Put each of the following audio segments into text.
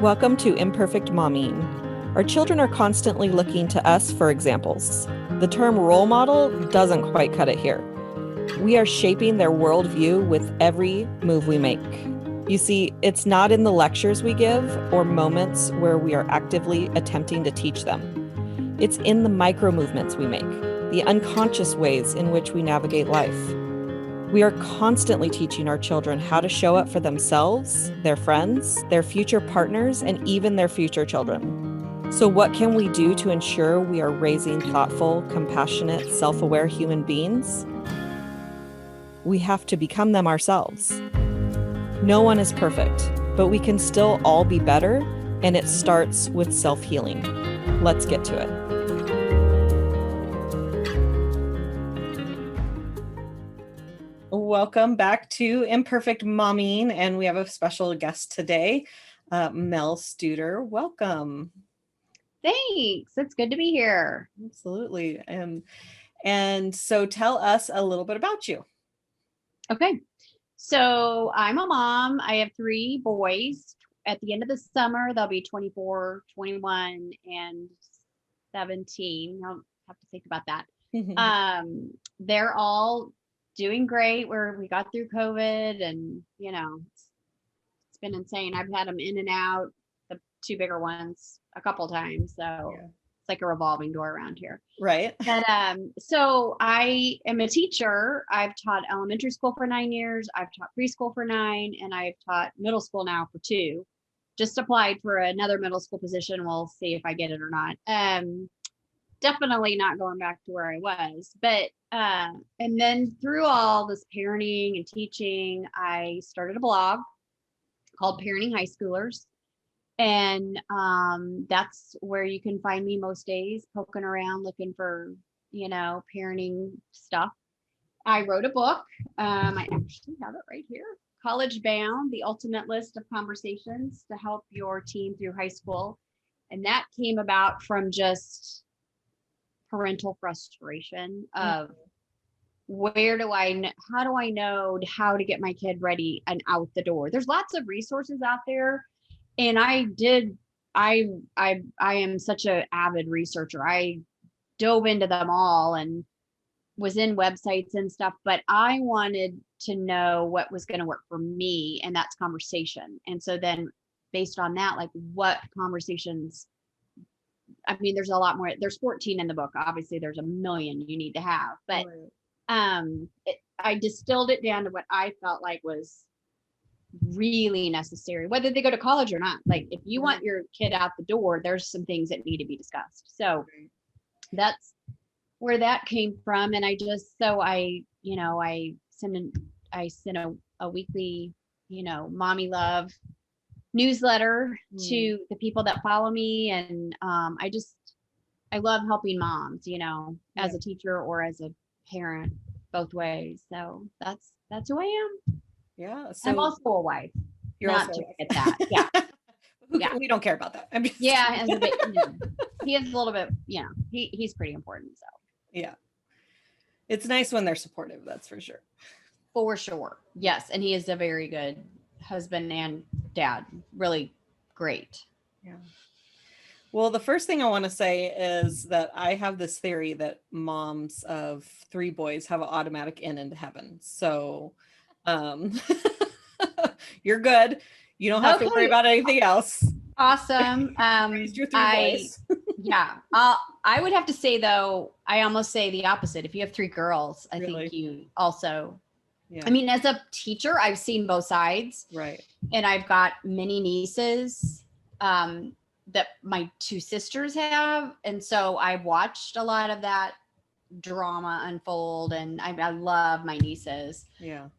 Welcome to Imperfect Momming. Our children are constantly looking to us for examples. The term role model doesn't quite cut it here. We are shaping their worldview with every move we make. You see, it's not in the lectures we give or moments where we are actively attempting to teach them. It's in the micro movements we make, the unconscious ways in which we navigate life. We are constantly teaching our children how to show up for themselves, their friends, their future partners, and even their future children. So what can we do to ensure we are raising thoughtful, compassionate, self-aware human beings? We have to become them ourselves. No one is perfect, but we can still all be better, and it starts with self-healing. Let's get to it. Welcome back to Imperfect Momming, and we have a special guest today, Mel Studer. Welcome. Thanks. It's good to be here. Absolutely. And so tell us a little bit about you. Okay. So I'm a mom. I have 3 boys. At the end of the summer, they'll be 24, 21, and 17. I'll have to think about that. They're all doing great. We got through COVID, and it's been insane. I've had them in and out, the 2 bigger ones, a couple times. So it's like a revolving door around here. Right. But so I am a teacher. I've taught elementary school for 9 years. I've taught preschool for 9, and I've taught middle school now for 2. Just applied for another middle school position. We'll see if I get it or not. Definitely not going back to where I was. But and then through all this parenting and teaching, I started a blog called Parenting High Schoolers. And that's where you can find me most days, poking around, looking for, parenting stuff. I wrote a book. I actually have it right here. College Bound, the ultimate list of conversations to help your teen through high school. And that came about from just parental frustration of how do I know how to get my kid ready and out the door? There's lots of resources out there. And I am such an avid researcher. I dove into them all and was in websites and stuff, but I wanted to know what was going to work for me, and that's conversation. And so then based on that, like what conversations, I mean, there's a lot more, there's 14 in the book. Obviously there's a million you need to have, but I distilled it down to what I felt like was really necessary, whether they go to college or not. Like if you want your kid out the door, there's some things that need to be discussed. So that's where that came from. And I sent a weekly, mommy love newsletter to the people that follow me. And I love helping moms, as a teacher or as a parent, both ways. So that's who I am. Yeah. So I'm also a wife. You're not also to forget that. Yeah. We don't care about that. I'm just he is a little bit, he's pretty important. So yeah. It's nice when they're supportive, that's for sure. For sure. Yes. And he is a very good husband and dad. Really great. Yeah. Well, the first thing I want to say is that I have this theory that moms of 3 boys have an automatic into heaven. So you're good. You don't have to worry about anything else. Awesome. Raised your 3 boys. Yeah. I would have to say though, I almost say the opposite. If you have 3 girls, I think you also, I mean, as a teacher, I've seen both sides. Right. And I've got many nieces that my 2 sisters have. And so I've watched a lot of that drama unfold, and I love my nieces. Yeah.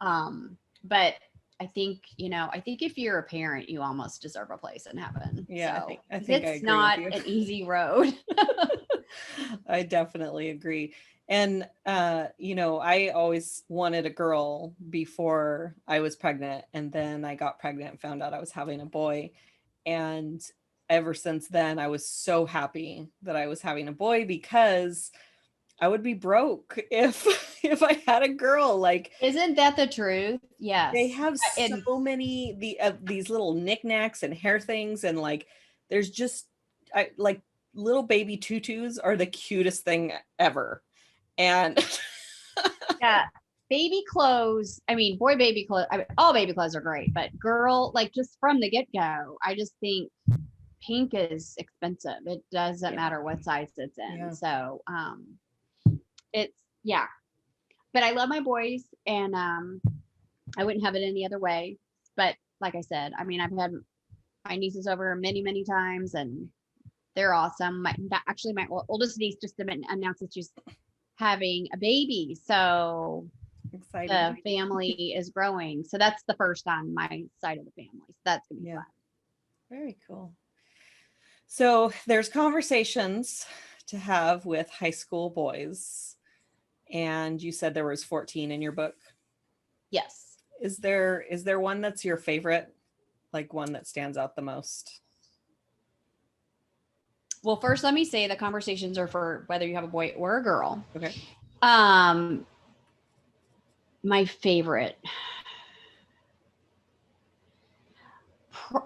But I think, if you're a parent, you almost deserve a place in heaven. Yeah. So I think it's not an easy road. I definitely agree. And, I always wanted a girl before I was pregnant. And then I got pregnant and found out I was having a boy. And ever since then, I was so happy that I was having a boy because I would be broke if if I had a girl. Like, Isn't that the truth? they Yes. have And so many these little knickknacks and hair things, and like there's just like little baby tutus are the cutest thing ever. And yeah, baby clothes. I mean, boy baby clothes. I mean, all baby clothes are great, but girl, like just from the get go, I just think pink is expensive. It doesn't yeah, matter what size it's in. yeah, So, it's yeah. But I love my boys, and I wouldn't have it any other way. But like I said, I mean, I've had my nieces over many, many times, and they're awesome. Actually, my oldest niece just announced that she's having a baby, so the exciting. family is growing. So that's the first on my side of the family. So that's gonna be Yeah, fun. very cool. So there's conversations to have with high school boys, and you said there was 14 in your book. Yes. Is there one that's your favorite, like one that stands out the most? Well, first, let me say the conversations are for whether you have a boy or a girl. Okay. Um, my favorite.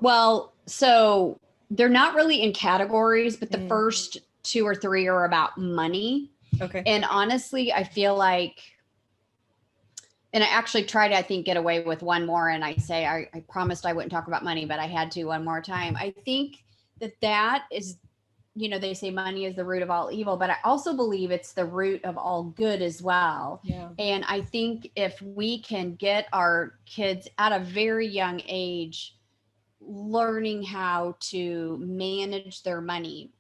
Well, so they're not really in categories, but the first two or three are about money. Okay. And honestly, I feel like, and I actually tried, I think, get away with one more. And I say, I promised I wouldn't talk about money, but I had to one more time. I think that is, they say money is the root of all evil, but I also believe it's the root of all good as well. Yeah. And I think if we can get our kids at a very young age learning how to manage their money,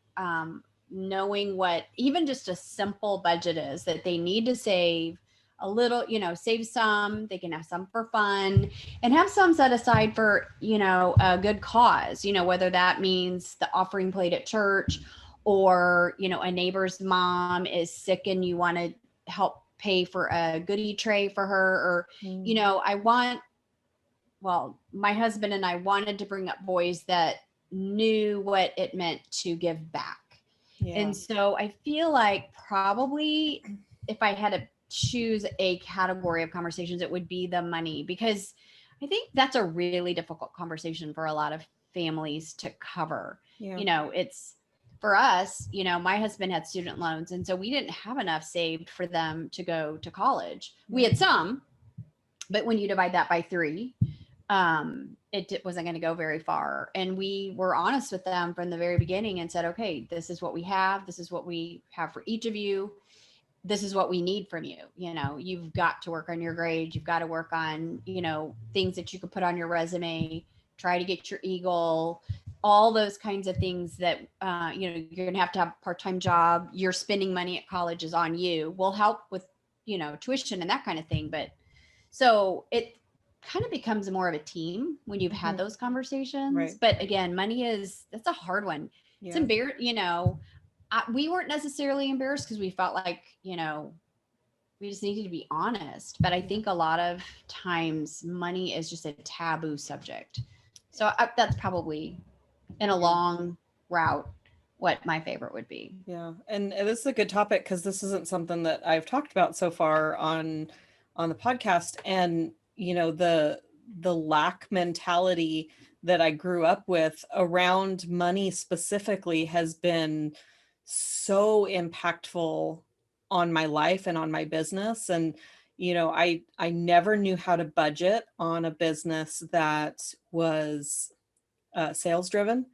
knowing what even just a simple budget is, that they need to save a little, save some, they can have some for fun and have some set aside for, a good cause, whether that means the offering plate at church, or, a neighbor's mom is sick and you want to help pay for a goodie tray for her, or, my husband and I wanted to bring up boys that knew what it meant to give back. Yeah. And so I feel like probably if I had to choose a category of conversations, it would be the money, because I think that's a really difficult conversation for a lot of families to cover. Yeah. It's for us, my husband had student loans, and so we didn't have enough saved for them to go to college. We had some, but when you divide that by 3, it wasn't going to go very far. And we were honest with them from the very beginning and said, okay, this is what we have. This is what we have for each of you. This is what we need from you. You've got to work on your grades. You've got to work on, things that you could put on your resume, try to get your Eagle, all those kinds of things that, you're going to have a part-time job. You're spending money at college is on you. We'll help with, tuition and that kind of thing. But so it kind of becomes more of a team when you've had those conversations. Right. But again, that's a hard one. Yeah. It's embarrassing, we weren't necessarily embarrassed because we felt like, we just needed to be honest. But I think a lot of times money is just a taboo subject. So that's probably in a long route what my favorite would be. Yeah. And this is a good topic because this isn't something that I've talked about so far on the podcast. And, the lack mentality that I grew up with around money specifically has been so impactful on my life and on my business. And, I never knew how to budget on a business that was sales driven.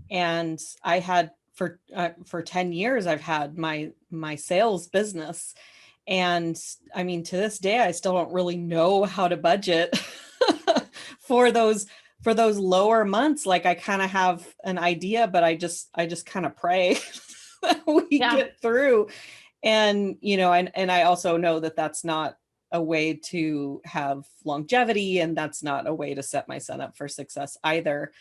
And I had for 10 years, I've had my sales business. And I mean, to this day, I still don't really know how to budget for those lower months. Like, I kind of have an idea, but I just kind of pray that we get through. And, and I also know that that's not a way to have longevity, and that's not a way to set my son up for success either.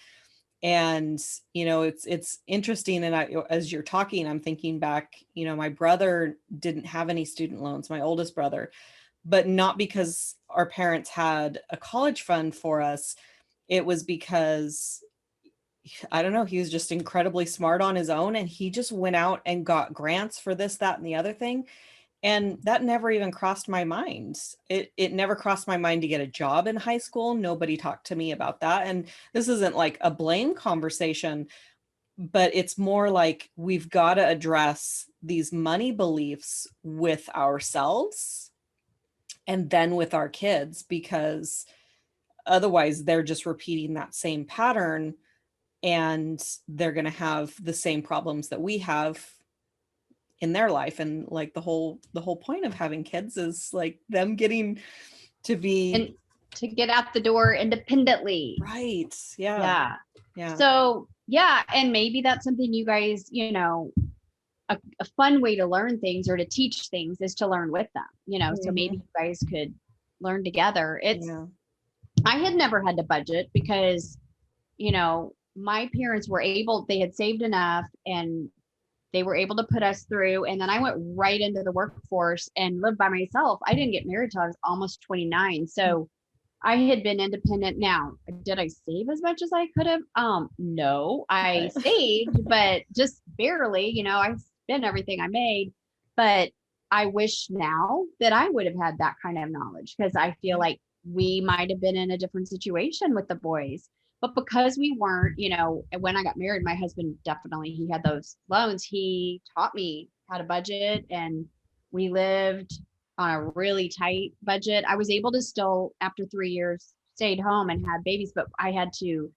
And, it's interesting. And as you're talking, I'm thinking back, my brother didn't have any student loans, my oldest brother, but not because our parents had a college fund for us. It was because, I don't know, he was just incredibly smart on his own. And he just went out and got grants for this, that, and the other thing. And that never even crossed my mind. It never crossed my mind to get a job in high school. Nobody talked to me about that. And this isn't like a blame conversation, but it's more like we've got to address these money beliefs with ourselves and then with our kids, because otherwise they're just repeating that same pattern and they're going to have the same problems that we have in their life. And like the whole point of having kids is like them getting to be And to get out the door independently. right. Yeah. Yeah. Yeah. So yeah, and maybe that's something you guys, a fun way to learn things or to teach things is to learn with them, so maybe you guys could learn together. Yeah. I had never had to budget because, my parents they had saved enough and they were able to put us through. And then I went right into the workforce and lived by myself. I didn't get married till I was almost 29. So I had been independent. Now, did I save as much as I could have? No, I saved, but just barely, I spent everything I made. But I wish now that I would have had that kind of knowledge, because I feel like we might have been in a different situation with the boys. But because we weren't, when I got married, my husband definitely, he had those loans. He taught me how to budget, and we lived on a really tight budget. I was able to still, after 3 years, stayed home and had babies, but I had to,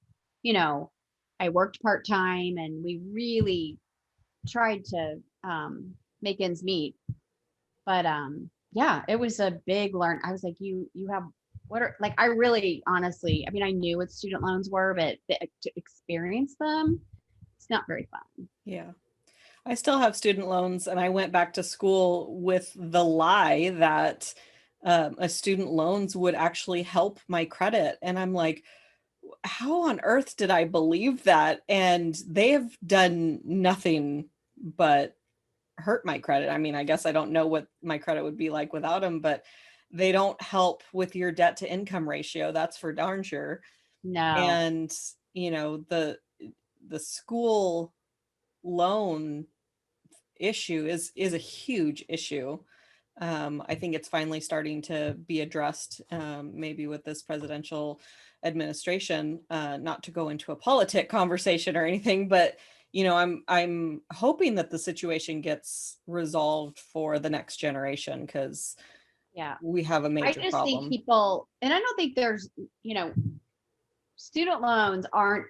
I worked part-time, and we really tried to make ends meet. But yeah, it was a big learn. I was like, you have, what are, like, I really honestly, I mean, I knew what student loans were, but to experience them, it's not very fun. Yeah. I still have student loans, and I went back to school with the lie that a student loans would actually help my credit. And I'm like, how on earth did I believe that? And they have done nothing but hurt my credit. I mean, I guess I don't know what my credit would be like without them, but they don't help with your debt to income ratio. That's for darn sure. No. And, the school loan issue is a huge issue. I think it's finally starting to be addressed, maybe with this presidential administration. Not to go into a politic conversation or anything, but I'm hoping that the situation gets resolved for the next generation, because Yeah. we have a I major just think problem. people, and I don't think there's, student loans aren't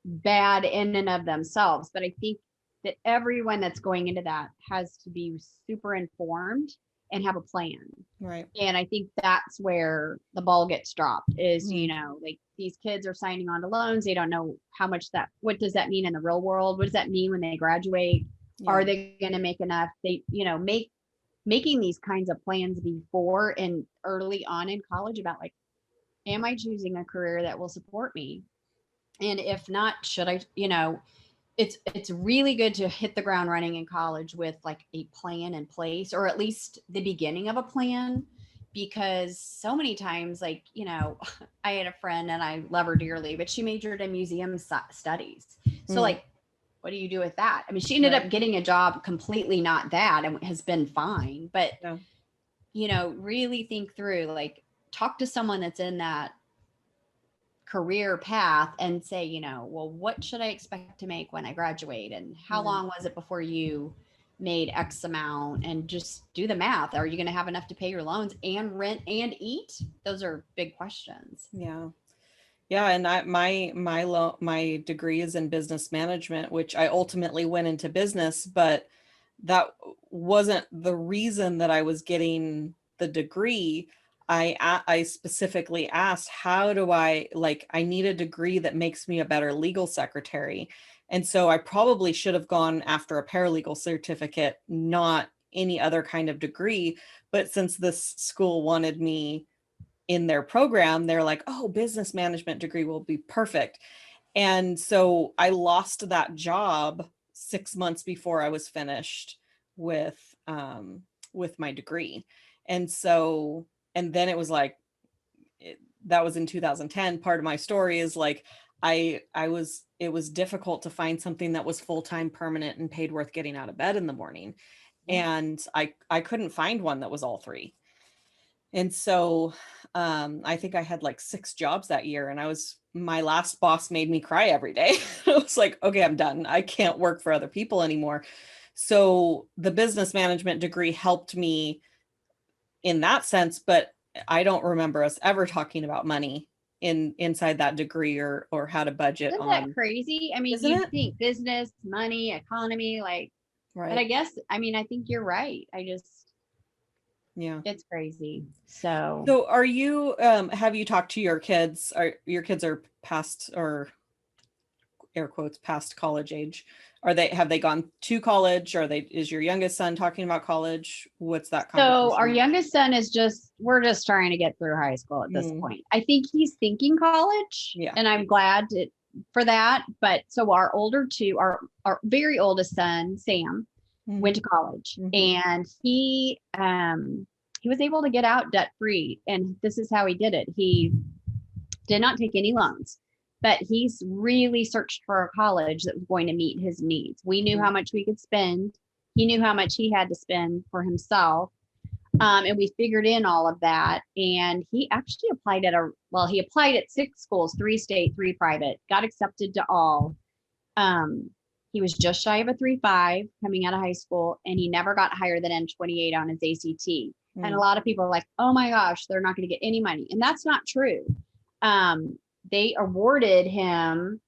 bad in and of themselves, but I think that everyone that's going into that has to be super informed and have a plan. Right. And I think that's where the ball gets dropped is, Mhm. like, these kids are signing on to loans. They don't know what does that mean in the real world? What does that mean when they graduate? Yeah. Are they going to make enough? They, making these kinds of plans before and early on in college about, like, am I choosing a career that will support me? And if not, should I, it's really good to hit the ground running in college with like a plan in place, or at least the beginning of a plan, because so many times, like, I had a friend and I love her dearly, but she majored in museum studies. So like, what do you do with that? I mean, she ended up getting a job completely not that, and has been fine, but really think through, like, talk to someone that's in that career path and say, well, what should I expect to make when I graduate? And how long was it before you made X amount? And just do the math. Are you going to have enough to pay your loans and rent and eat? Those are big questions. Yeah. Yeah, and my degree is in business management, which I ultimately went into business, but that wasn't the reason that I was getting the degree. I specifically asked, how do I need a degree that makes me a better legal secretary. And so I probably should have gone after a paralegal certificate, not any other kind of degree. But since this school wanted me in their program, they're like, oh, business management degree will be perfect. And so I lost that job 6 months before I was finished with my degree. And so, and then it was like, that was in 2010. Part of my story is like, it was difficult to find something that was full-time, permanent, and paid worth getting out of bed in the morning. And I couldn't find one that was all three. And so I think I had like 6 jobs that year, and my last boss made me cry every day. I was like, okay, I'm done. I can't work for other people anymore. So the business management degree helped me in that sense, but I don't remember us ever talking about money inside that degree or how to budget Isn't that on, crazy? I mean, isn't you'd it? think business, money, economy, like, but I Right. guess, I mean, I think you're right. Yeah. It's crazy. So, So are you, have you talked to your kids? Are your kids are past, or air quotes, past college age? Have they gone to college? Is your youngest son talking about college? What's that so our conversation? youngest son we're just trying to get through high school at this Mm, point. I think he's thinking college, yeah. and I'm glad for that. But so our older two, our very oldest son, Sam, went to college, Mm-hmm. and he was able to get out debt free. And this is how he did it. He did not take any loans, but he's really searched for a college that was going to meet his needs. We knew how much we could spend. He knew how much he had to spend for himself. And we figured in all of that. And he actually applied he applied at 6 schools, 3 state, 3 private, got accepted to all. He was just shy of a 3.5 coming out of high school, and he never got higher than N28 on his ACT. And a lot of people are like, oh my gosh, they're not going to get any money. And that's not true. They awarded him,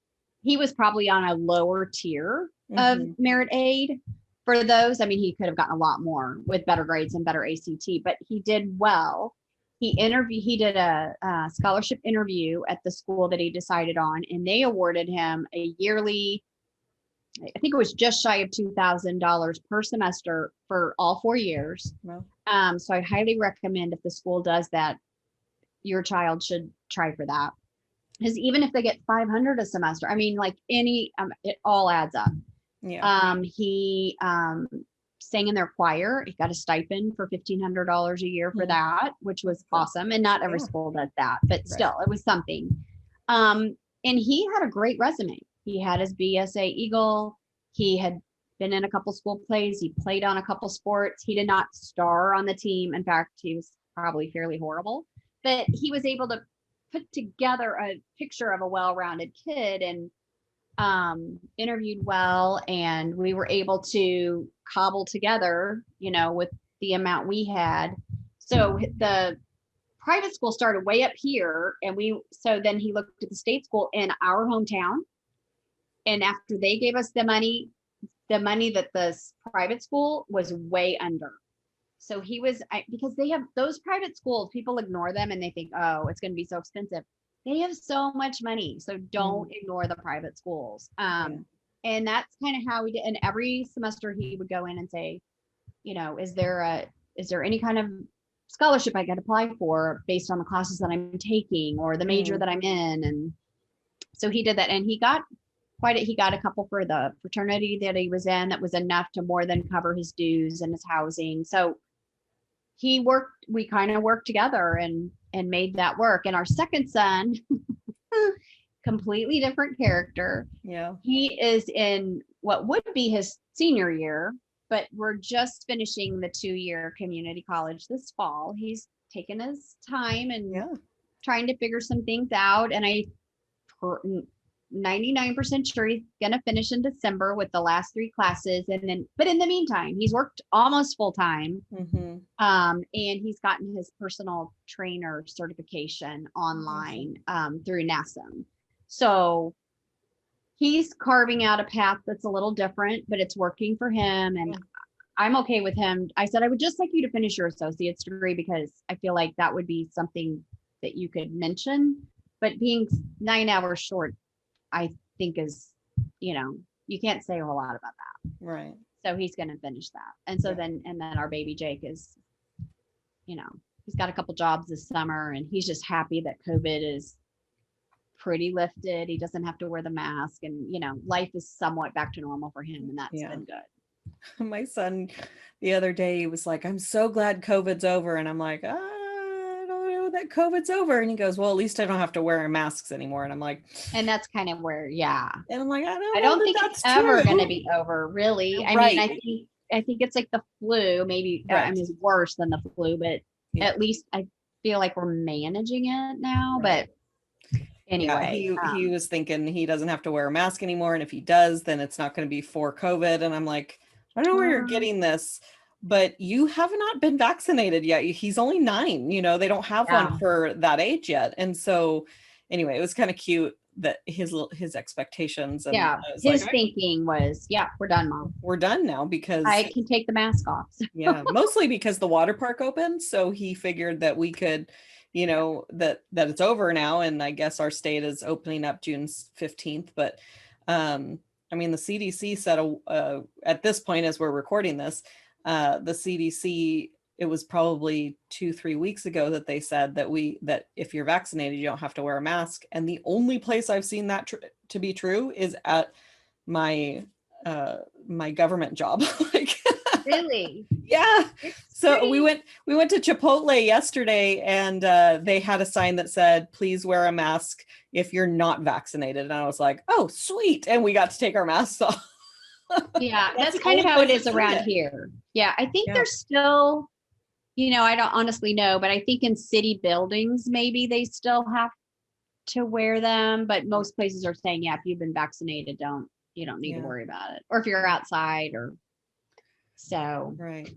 he was probably on a lower tier of merit aid for those. I mean, he could have gotten a lot more with better grades and better ACT, but he did well. He did a scholarship interview at the school that he decided on, and they awarded him a yearly, I think it was just shy of $2,000 per semester for all 4 years. Well, So I highly recommend, if the school does that, your child should try for that. Because even if they get 500 a semester, I mean, like it all adds up. yeah. He sang in their choir. He got a stipend for $1,500 a year for that, which was awesome. And not every school does that, but still, it was something. And he had a great resume. He had his BSA Eagle. He had been in a couple school plays. He played on a couple sports. He did not star on the team. In fact, he was probably fairly horrible, but he was able to put together a picture of a well-rounded kid, and interviewed well. And we were able to cobble together, with the amount we had. So the private school started way up here, and so then he looked at the state school in our hometown. And after they gave us the money that the private school was way under. So because they have those private schools, people ignore them and they think, oh, it's going to be so expensive. They have so much money. So don't ignore the private schools. And that's kind of how we did. And every semester he would go in and say, is there any kind of scholarship I could apply for based on the classes that I'm taking or the major that I'm in? And so he did that, and he got a couple for the fraternity that he was in that was enough to more than cover his dues and his housing. So we kind of worked together and made that work. And our second son, completely different character. Yeah. He is in what would be his senior year, but we're just finishing the 2-year community college this fall. He's taken his time and trying to figure some things out. And I'm 99% sure he's going to finish in December with the last 3 classes. But in the meantime, he's worked almost full time. And he's gotten his personal trainer certification online through NASM. So he's carving out a path that's a little different, but it's working for him. And I'm okay with him. I said, I would just like you to finish your associate's degree, because I feel like that would be something that you could mention. But being 9 hours short, I think is, you can't say a whole lot about that. Right. So he's going to finish that. And so then our baby Jake is, he's got a couple jobs this summer, and he's just happy that COVID is pretty lifted. He doesn't have to wear the mask, and, life is somewhat back to normal for him. And that's been good. My son the other day was like, I'm so glad COVID's over. And I'm like, I don't know that COVID's over. And he goes, well, at least I don't have to wear masks anymore. And I'm like, and that's kind of where, and I'm like, I don't think it's ever going to be over, really. I mean, I think I think it's like the flu, maybe, I Right. mean, it's worse than the flu, but Yeah. at least I feel like we're managing it now. Right. But Yeah, anyway, he was thinking he doesn't have to wear a mask anymore, and if he does, then it's not going to be for COVID. And I'm like, I don't know where you're getting this, but you have not been vaccinated yet. He's only 9, you know, they don't have one yeah, for that age yet. And so anyway, it was kind of cute that his expectations, and yeah. I was like, His thinking was, yeah, we're done, Mom. we're done now because I can take the mask off. yeah, mostly because the water park opened, so he figured that we could, you know, that it's over now, and I guess our state is opening up June 15th. But I mean, the CDC said at this point, as we're recording this, the CDC, it was probably 2-3 weeks ago that they said that if you're vaccinated, you don't have to wear a mask. And the only place I've seen that to be true is at my my government job. Like, Really? yeah. It's So pretty. we went to Chipotle yesterday, and they had a sign that said, "Please wear a mask if you're not vaccinated." And I was like, "Oh, sweet!" And we got to take our masks off. Yeah, That's that's the kind of only how it place I've is seen around it. here. Yeah, I think Yeah. there's still, I don't honestly know, but I think in city buildings, maybe they still have to wear them, but most places are saying, yeah, if you've been vaccinated, you don't need to Yeah. worry about it. Or if you're outside or so. Right.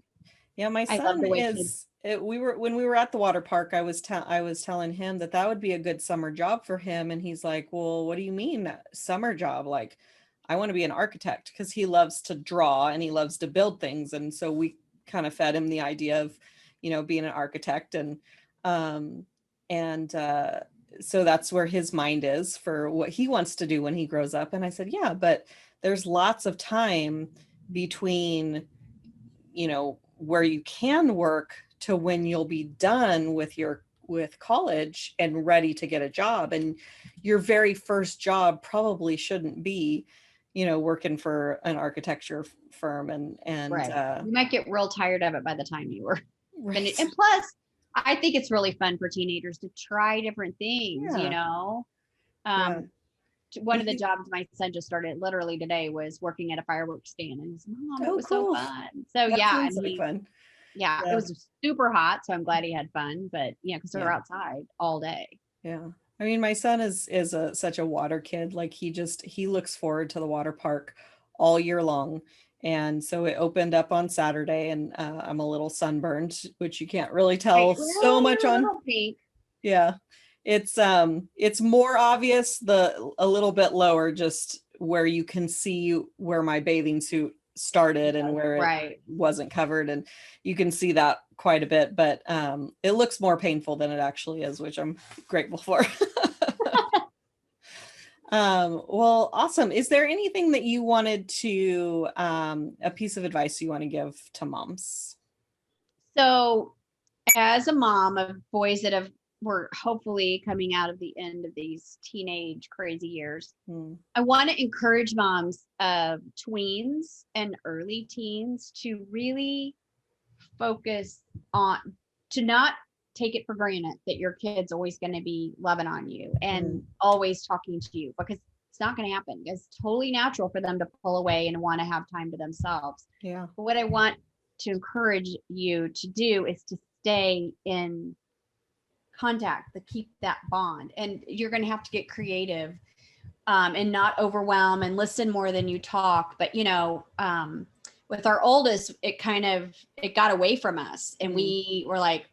Yeah, my I love son the way kids, when we were at the water park, I was telling him that would be a good summer job for him, and he's like, "Well, what do you mean summer job? Like, I want to be an architect," because he loves to draw and he loves to build things, and so we kind of fed him the idea of, you know, being an architect, um and so that's where his mind is for what he wants to do when he grows up. And I said, "Yeah, but there's lots of time between, you know, where you can work to when you'll be done with college and ready to get a job. And your very first job probably shouldn't be, you know, working for an architecture firm." And right. You might get real tired of it by the time you were finished. right. And plus, I think it's really fun for teenagers to try different things, Yeah. Yeah. Um, one of the jobs my son just started literally today was working at a fireworks stand, and he's, Mom, it Oh, was so cool. fun. So That yeah, sounds and like fun. it Yeah. was super hot, so I'm glad he had fun. But because we were Yeah. outside all day. Yeah. I mean, my son is such a water kid. Like, he looks forward to the water park all year long. And so it opened up on Saturday, and I'm a little sunburned, which you can't really Right. tell so Well, much you're a on. little pink. Yeah. It's more obvious a little bit lower, just where you can see where my bathing suit started and where it Right. wasn't covered, and you can see that quite a bit, but it looks more painful than it actually is, which I'm grateful for. Well, awesome. Is there anything that you wanted to a piece of advice you want to give to moms? So, as a mom of boys that were hopefully coming out of the end of these teenage crazy years, Hmm. I want to encourage moms of tweens and early teens to really focus on, to not take it for granted that your kid's always going to be loving on you and always talking to you, because it's not going to happen. It's totally natural for them to pull away and want to have time to themselves. Yeah. But what I want to encourage you to do is to stay in contact, to keep that bond. And you're going to have to get creative, and not overwhelm and listen more than you talk. But with our oldest, it got away from us, and we were like,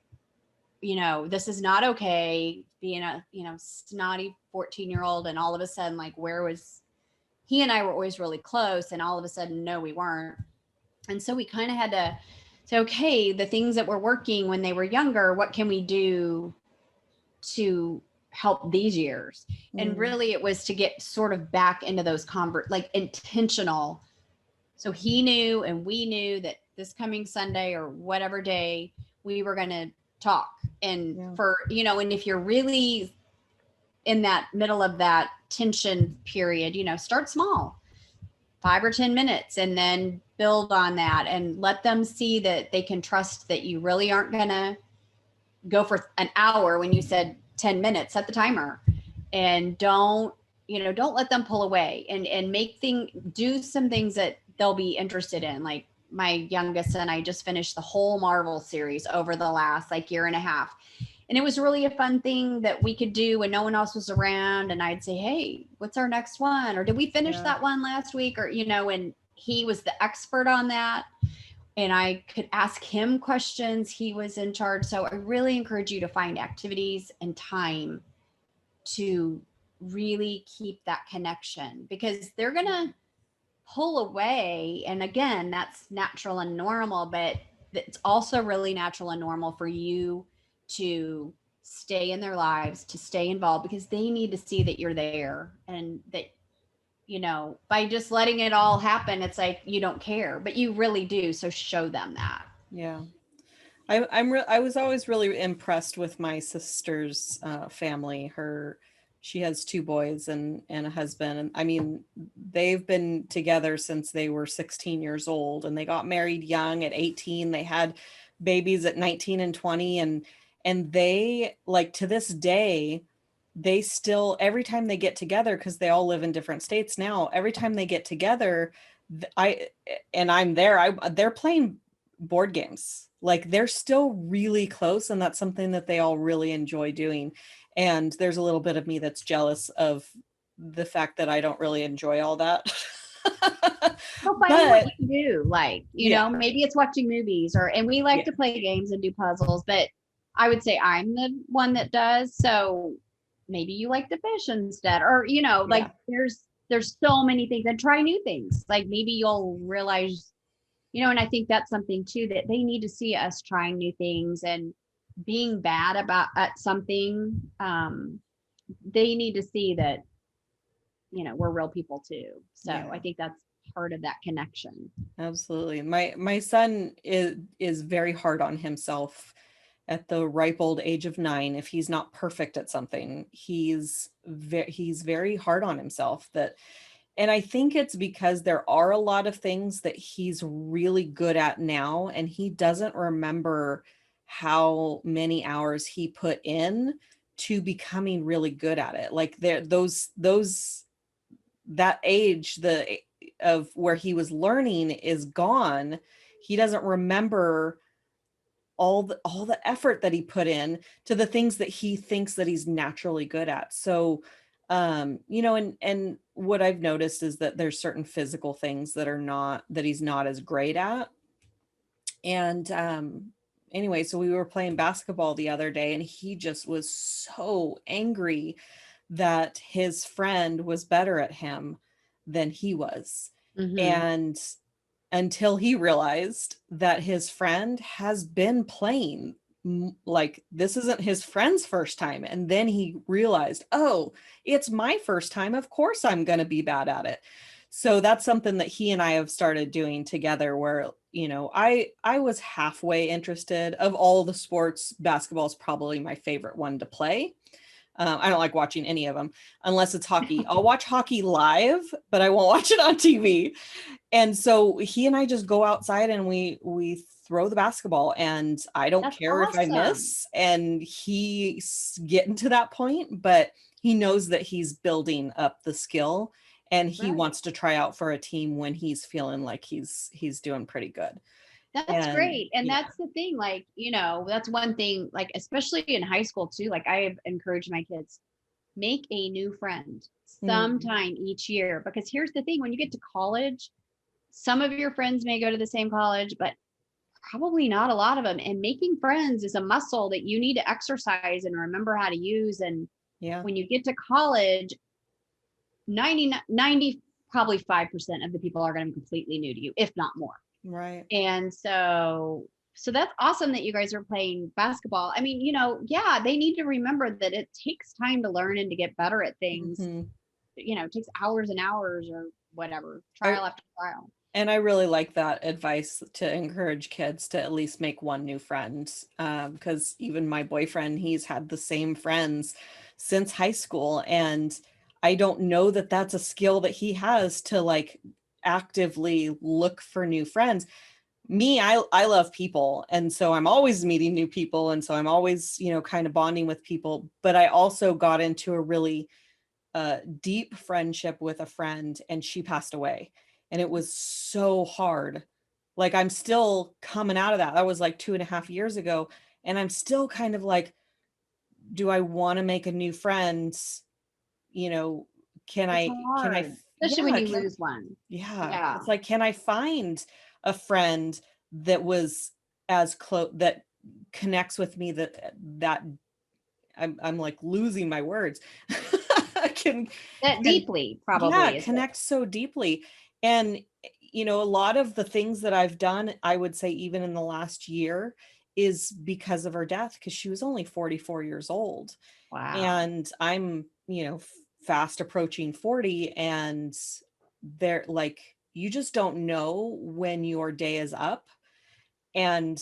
this is not okay, being a snotty 14-year-old. And all of a sudden, like, where was he? And I were always really close, and all of a sudden, no, we weren't. And so we kind of had to say, okay, the things that were working when they were younger, what can we do to help these years? And really, it was to get sort of back into those like intentional. So he knew and we knew that this coming Sunday or whatever day, we were going to talk. And and if you're really in that middle of that tension period, start small, 5 or 10 minutes, and then build on that, and let them see that they can trust that you really aren't going to go for an hour when you said 10 minutes. Set the timer, and don't let them pull away, and do some things that they'll be interested in. Like, my youngest and I just finished the whole Marvel series over the last like year and a half. And it was really a fun thing that we could do when no one else was around. And I'd say, hey, what's our next one? Or did we finish that one last week? Or, and he was the expert on that. And I could ask him questions. He was in charge. So I really encourage you to find activities and time to really keep that connection, because they're going to pull away. And again, that's natural and normal, but it's also really natural and normal for you to stay in their lives, to stay involved, because they need to see that you're there, and that, by just letting it all happen, it's like you don't care, but you really do. So show them that. Yeah. I was always really impressed with my sister's family. She has 2 boys and a husband. And I mean, they've been together since they were 16 years old, and they got married young at 18. They had babies at 19 and 20. And they, like, to this day, they still, every time they get together, because they all live in different states now, every time they get together, I'm there, they're playing board games. Like, they're still really close, and that's something that they all really enjoy doing. And there's a little bit of me that's jealous of the fact that I don't really enjoy all that. So find what you do, like, maybe it's watching movies, and we like to play games and do puzzles, but I would say I'm the one that does. So maybe you like to fish instead, or, like there's so many things, and try new things. Like maybe you'll realize, and I think that's something too, that they need to see us trying new things and being bad at something. They need to see that, we're real people too. So I think that's part of that connection. Absolutely. My son is very hard on himself at the ripe old age of 9. If he's not perfect at something, he's very hard on himself. And I think it's because there are a lot of things that he's really good at now, and he doesn't remember how many hours he put in to becoming really good at it. Like that age, of where he was learning is gone. He doesn't remember all the effort that he put in to the things that he thinks that he's naturally good at. So and what I've noticed is that there's certain physical things that he's not as great at. And anyway, so we were playing basketball the other day, and he just was so angry that his friend was better at him than he was. Mm-hmm. And until he realized that his friend has been playing, like, this isn't his friend's first time. And then he realized, oh, it's my first time. Of course I'm going to be bad at it. So that's something that he and I have started doing together, where, I was halfway interested. Of all the sports, basketball is probably my favorite one to play. I don't like watching any of them unless it's hockey. I'll watch hockey live, but I won't watch it on TV. And so he and I just go outside and we throw the basketball, and I don't That's care awesome. if I miss. And he's getting to that point, but he knows that he's building up the skill, and he wants to try out for a team when he's feeling like he's doing pretty good. That's great. And that's the thing, like, that's one thing, like, especially in high school too. Like, I have encouraged my kids, make a new friend sometime each year, because here's the thing, when you get to college, some of your friends may go to the same college, but probably not a lot of them. And making friends is a muscle that you need to exercise and remember how to use. And when you get to college, 90 probably 5% of the people are going to be completely new to you, if not more. Right. And so that's awesome that you guys are playing basketball. I mean, they need to remember that it takes time to learn and to get better at things. Mm-hmm. It takes hours and hours or whatever, trial after trial. And I really like that advice, to encourage kids to at least make one new friend. Because even my boyfriend, he's had the same friends since high school. And I don't know that that's a skill that he has, to like actively look for new friends. Me, I love people. And so I'm always meeting new people. And so I'm always, kind of bonding with people. But I also got into a really deep friendship with a friend, and she passed away. And it was so hard like, I'm still coming out of that. That was like 2.5 years ago. And I'm still kind of like, do I want to make a new friend? You know, It's can I, hard, especially when yeah, you lose one. yeah. Yeah. It's like, can I find a friend that was as close, that connects with me, that I'm like losing my words. can, That can, deeply yeah, probably is it. connect so deeply. And, a lot of the things that I've done, I would say even in the last year, is because of her death, because she was only 44 years old. Wow. And I'm, fast approaching 40, and they're like, you just don't know when your day is up. And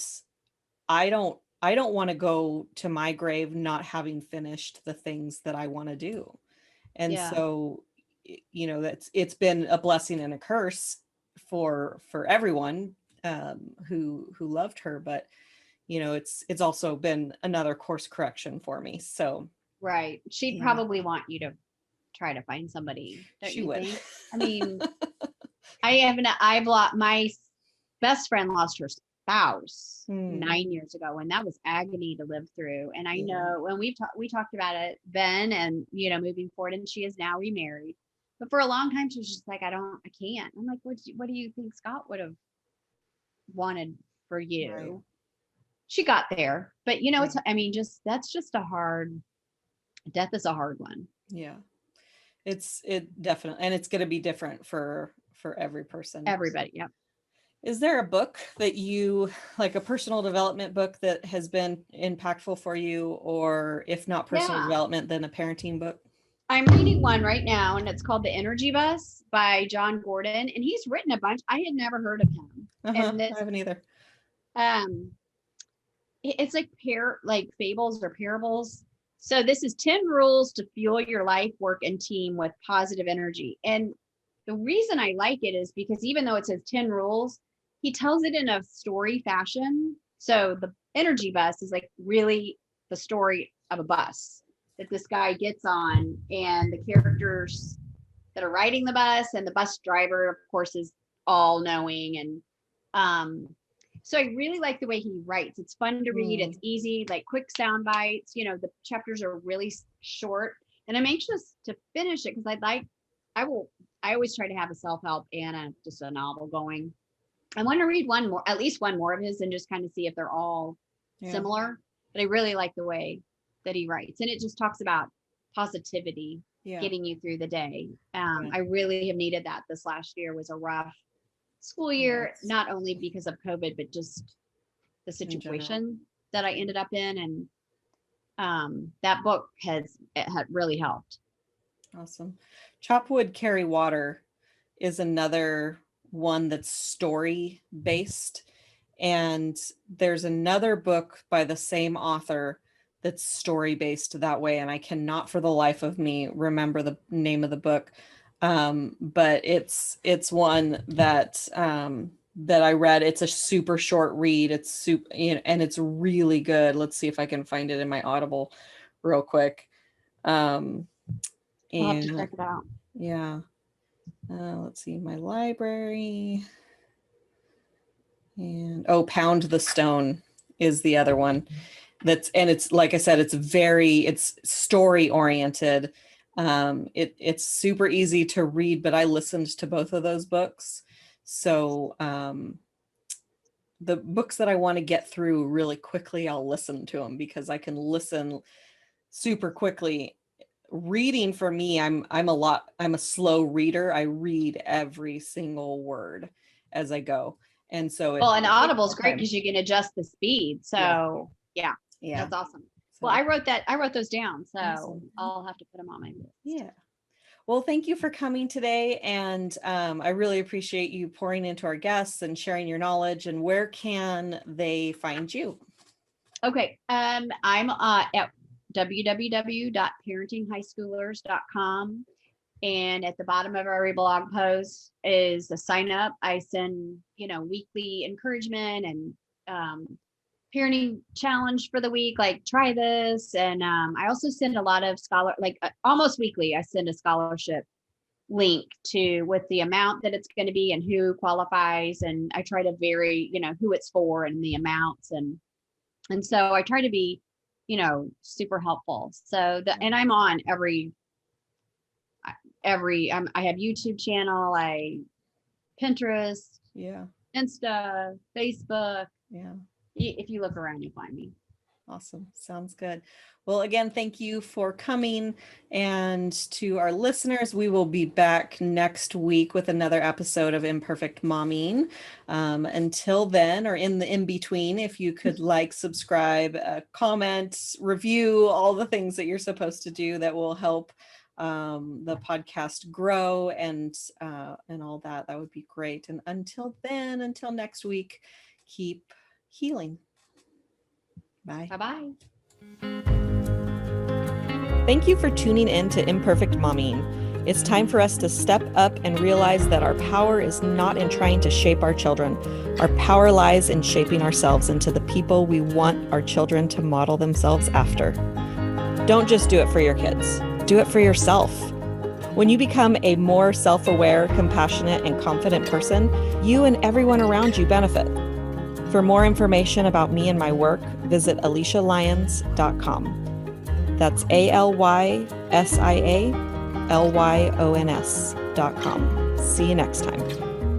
I don't want to go to my grave not having finished the things that I want to do. And Yeah. so, it's been a blessing and a curse for everyone, who loved her. But, it's also been another course correction for me. So Right. She'd yeah, probably want you to try to find somebody, don't she you would. think? I mean, I've lost my best friend lost her spouse Hmm. 9 years ago, and that was agony to live through. And I Yeah. know when we talked about it then, and moving forward, and she is now remarried. But for a long time, she was just like, I can't. I'm like, what do you think Scott would have wanted for Right. you? She got there, but Yeah. it's, I mean, just that's just a hard death is a hard one. Yeah. It definitely, and it's going to be different for every person. Everybody, yep. Is there a book that you like, a personal development book that has been impactful for you, or if not personal Yeah. development, then a parenting book? I'm reading one right now, and it's called The Energy Bus by John Gordon, and he's written a bunch. I had never heard of him. Uh-huh. And I this, haven't either. um, it's like like fables or parables. So this is 10 rules to fuel your life, work, and team with positive energy. And the reason I like it is because even though it says 10 rules, he tells it in a story fashion. So the energy bus is like really the story of a bus that this guy gets on, and the characters that are riding the bus, and the bus driver, of course, is all knowing. And so I really like the way he writes. It's fun to read. It's Hmm. easy, like quick sound bites. The chapters are really short, and I'm anxious to finish it because I always try to have a self-help and just a novel going. I want to read one more, at least one more of his, and just kind of see if they're all Yeah. similar. But I really like the way that he writes, and it just talks about positivity Yeah. getting you through the day. Yeah. I really have needed that. This last year was a rough school year, Yes. not only because of COVID, but just the In general. situation that I ended up in. And that book had really helped. Awesome. Chop Wood, Carry Water is another one that's story based. And there's another book by the same author that's story based that way. And I cannot for the life of me remember the name of the book. But it's one that I read. It's a super short read. It's super, and it's really good. Let's see if I can find it in my Audible real quick. Um, I'll have to and check it out. yeah, let's see, my library. And Pound the Stone is the other one. And it's, like I said, it's story oriented. It's super easy to read, but I listened to both of those books. So the books that I want to get through really quickly, I'll listen to them because I can listen super quickly. Reading for me, I'm a slow reader. I read every single word as I go. And so Well, and it takes Audible's more great time. because you can adjust the speed. Yeah. So yeah, Yeah. that's awesome. Well, So I wrote those down, so awesome. I'll have to put them on my list. Yeah. Well, thank you for coming today. And I really appreciate you pouring into our guests and sharing your knowledge. And where can they find you? Okay. I'm at www.parentinghighschoolers.com. And at the bottom of every blog post is a sign up. I send, weekly encouragement and parenting challenge for the week, like try this. And I also send a lot of almost weekly, I send a scholarship link to with the amount that it's going to be and who qualifies. And I try to vary, who it's for and the amounts. And so I try to be, super helpful. So and I'm on I have YouTube channel, Pinterest, Yeah. Insta, Facebook. Yeah. If you look around, you'll find me. Awesome. Sounds good. Well, again, thank you for coming. And to our listeners, we will be back next week with another episode of Imperfect Momming. Until then, or in the in-between, if you could like, subscribe, comment, review, all the things that you're supposed to do that will help the podcast grow and all that would be great. And until then, until next week, keep healing. Bye. Bye-bye. Thank you for tuning in to Imperfect Momming. It's time for us to step up and realize that our power is not in trying to shape our children. Our power lies in shaping ourselves into the people we want our children to model themselves after. Don't just do it for your kids. Do it for yourself. When you become a more self-aware, compassionate, and confident person, you and everyone around you benefit. For more information about me and my work, visit AlysiaLyons.com. That's ALYSIALYONS.com. See you next time.